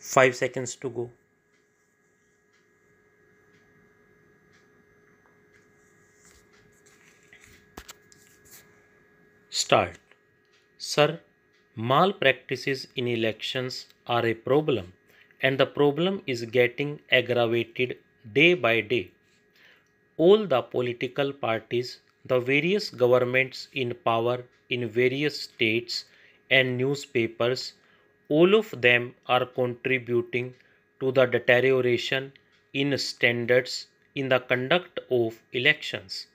5 seconds to go. Start. Sir, malpractices in elections are a problem, and the problem is getting aggravated day by day. All the political parties, the various governments in power in various states, and newspapers, all of them are contributing to the deterioration in standards in the conduct of elections.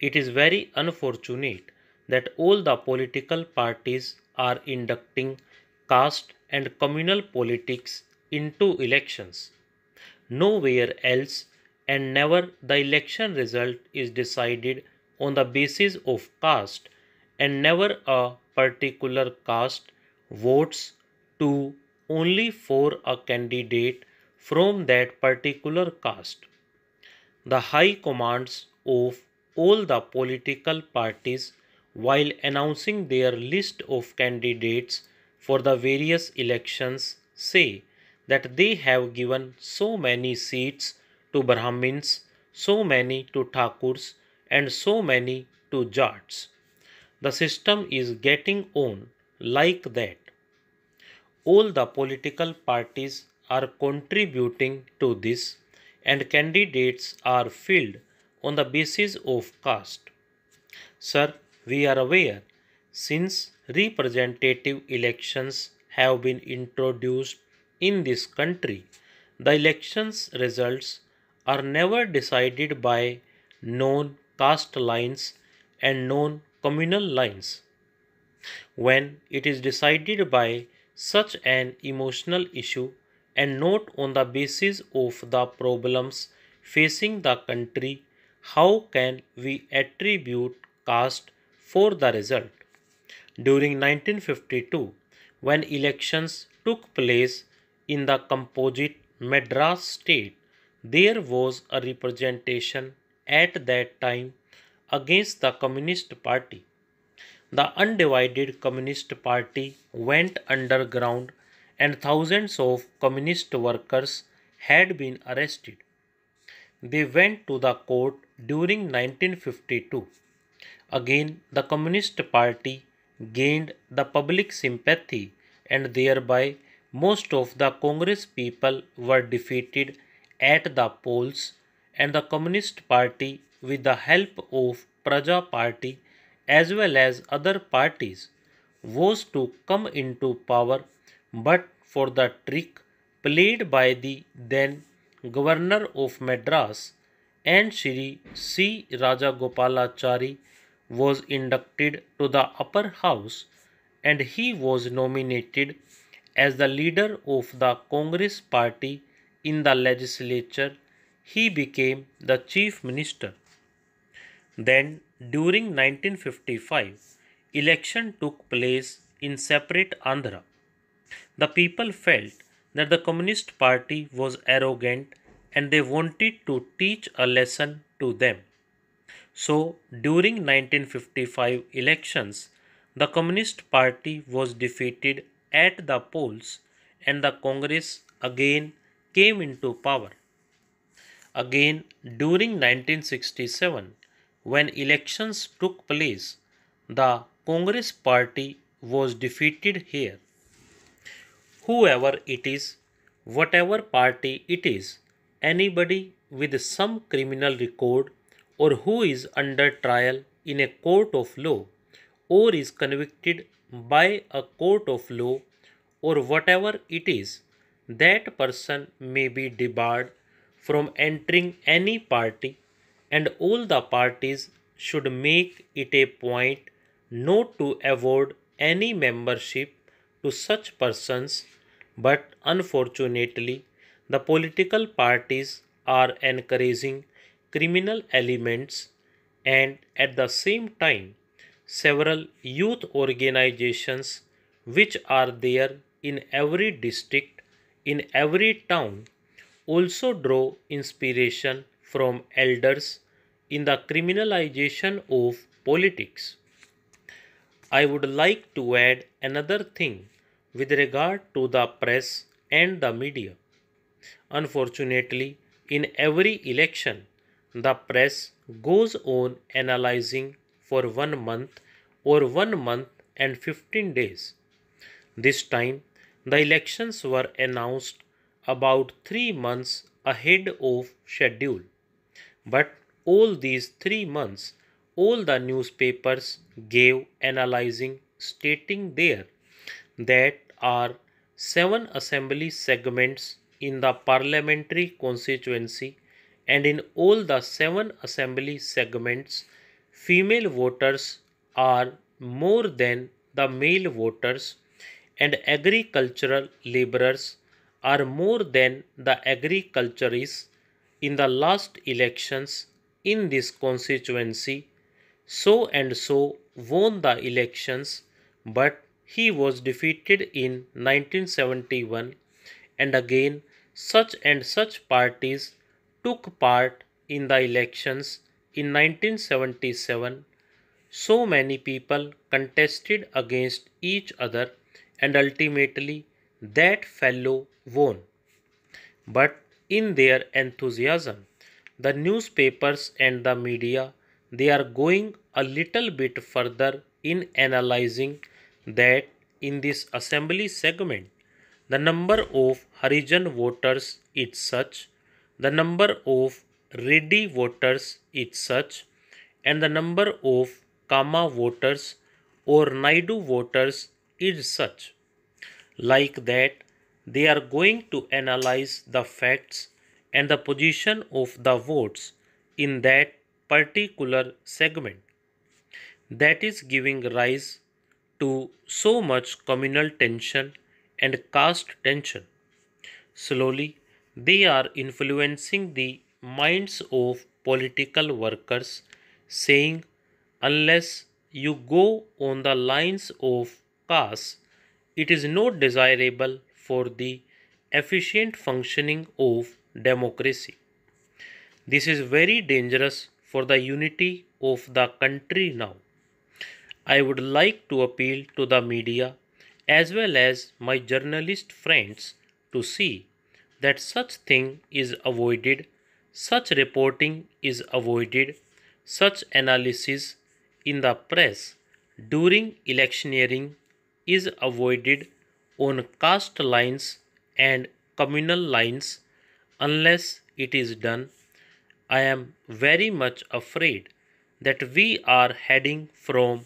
It is very unfortunate that all the political parties are inducting caste and communal politics into elections. Nowhere else and never the election result is decided on the basis of caste, and never a particular caste votes to only for a candidate from that particular caste. The high commands of all the political parties, while announcing their list of candidates for the various elections, say that they have given so many seats to Brahmins, so many to Thakurs, and so many to Jats. The system is getting on like that. All the political parties are contributing to this, and candidates are filled on the basis of caste. Sir, we are aware, since representative elections have been introduced in this country, the elections results are never decided by known caste lines and known communal lines. When it is decided by such an emotional issue and not on the basis of the problems facing the country, how can we attribute caste for the result? During 1952, when elections took place in the composite Madras state, there was a representation at that time against the Communist Party. The undivided Communist Party went underground, and thousands of communist workers had been arrested. They went to the court during 1952. Again, the Communist Party gained the public sympathy, and thereby most of the Congress people were defeated at the polls, and the Communist Party, with the help of Praja Party as well as other parties, was to come into power, but for the trick played by the then Governor of Madras, and Shri C. Rajagopalachari was inducted to the upper house, and he was nominated as the leader of the Congress party in the legislature. He became the chief minister. Then, during 1955, election took place in separate Andhra. The people felt that the Communist Party was arrogant, and they wanted to teach a lesson to them. So, during 1955 elections, the Communist Party was defeated at the polls, and the Congress again came into power. Again, during 1967, when elections took place, the Congress Party was defeated here. Whoever it is, whatever party it is, anybody with some criminal record, or who is under trial in a court of law, or is convicted by a court of law, or whatever it is, that person may be debarred from entering any party, and all the parties should make it a point not to award any membership to such persons. But unfortunately, the political parties are encouraging criminal elements, and at the same time, several youth organizations which are there in every district, in every town, also draw inspiration from elders in the criminalization of politics. I would like to add another thing with regard to the press and the media. Unfortunately, in every election, the press goes on analyzing for 1 month or 1 month and 15 days. This time, the elections were announced about 3 months ahead of schedule. But all these 3 months, all the newspapers gave analyzing, stating there that are 7 assembly segments in the parliamentary constituency, and in all the 7 assembly segments, female voters are more than the male voters, and agricultural laborers are more than the agriculturists in the last elections in this constituency. So and so won the elections, but he was defeated in 1971, and again such and such parties took part in the elections in 1977. So many people contested against each other, and ultimately that fellow won. But in their enthusiasm, the newspapers and the media, they are going a little bit further in analyzing that in this assembly segment, the number of Harijan voters is such, the number of Reddy voters is such, and the number of Kama voters or Naidu voters is such. Like that, they are going to analyze the facts and the position of the votes in that particular segment. That is giving rise to so much communal tension and caste tension. Slowly, they are influencing the minds of political workers, saying, unless you go on the lines of caste, it is not desirable for the efficient functioning of democracy. This is very dangerous for the unity of the country now. I would like to appeal to the media as well as my journalist friends to see that such thing is avoided, such reporting is avoided, such analysis in the press during electioneering is avoided on caste lines and communal lines. Unless it is done, I am very much afraid that we are heading from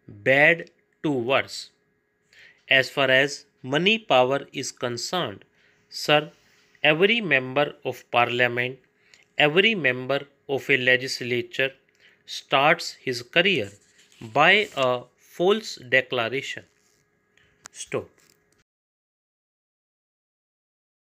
bad to worse. As far as money power is concerned, sir, every member of parliament, every member of a legislature starts his career by a false declaration. Stop.